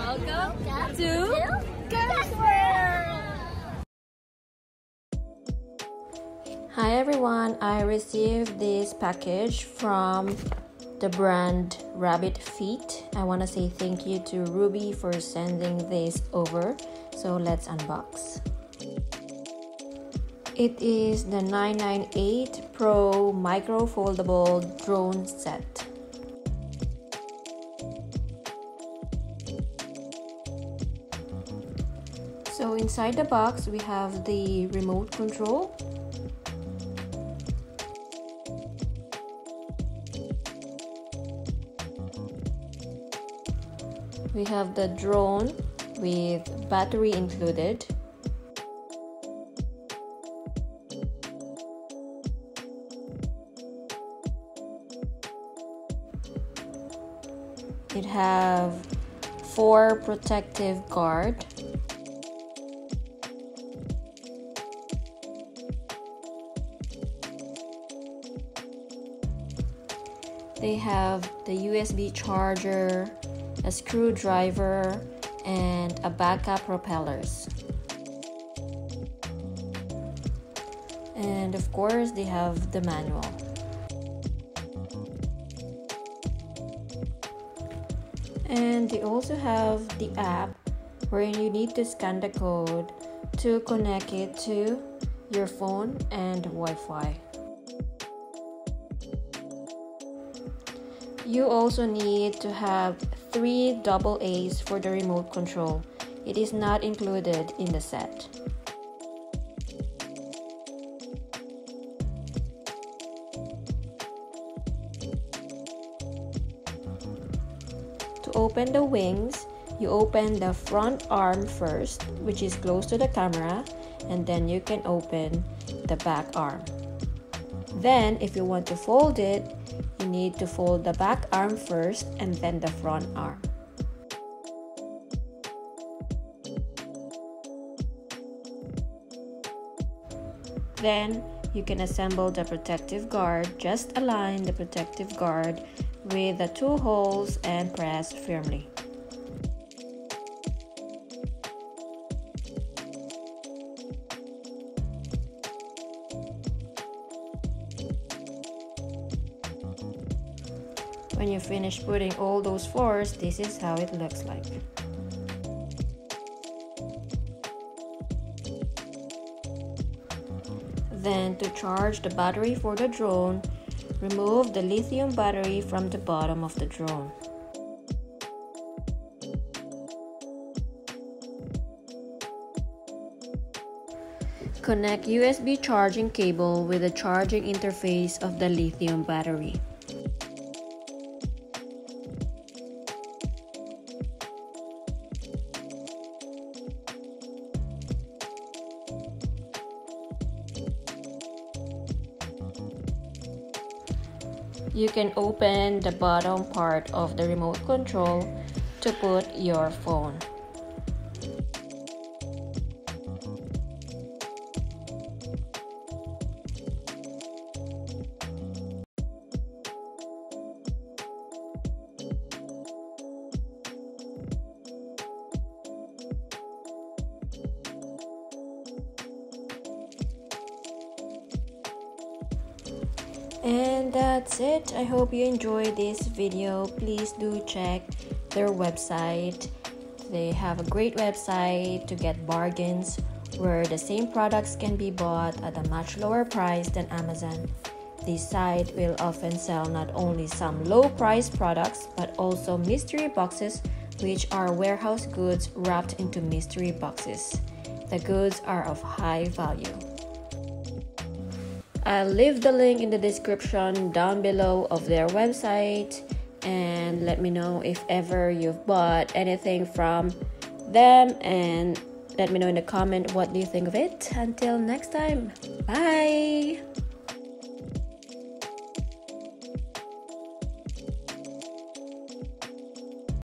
Welcome to Girls World! Hi everyone, I received this package from the brand Rabbit Feet. I want to say thank you to Ruby for sending this over. So let's unbox. It is the 998 Pro Micro Foldable Drone Set. So inside the box we have the remote control. We have the drone with battery included. It have 4 protective guard. They have the USB charger, a screwdriver, and a backup propellers. And of course, they have the manual. And they also have the app wherein you need to scan the code to connect it to your phone and Wi-Fi. You also need to have 3 AA's for the remote control. It is not included in the set. To open the wings, you open the front arm first, which is close to the camera, and then you can open the back arm. Then, if you want to fold it, you need to fold the back arm first and then the front arm. Then you can assemble the protective guard. Just align the protective guard with the 2 holes and press firmly. When you finish putting all those 4s, this is how it looks like. Then to charge the battery for the drone, remove the lithium battery from the bottom of the drone. Connect USB charging cable with the charging interface of the lithium battery. You can open the bottom part of the remote control to put your phone. And that's it. I hope you enjoyed this video. Please do check their website. They have a great website to get bargains where the same products can be bought at a much lower price than Amazon. This site will often sell not only some low-priced products but also mystery boxes, which are warehouse goods wrapped into mystery boxes. The goods are of high value. I'll leave the link in the description down below of their website, and let me know if ever you've bought anything from them, and let me know in the comment what do you think of it. Until next time, bye!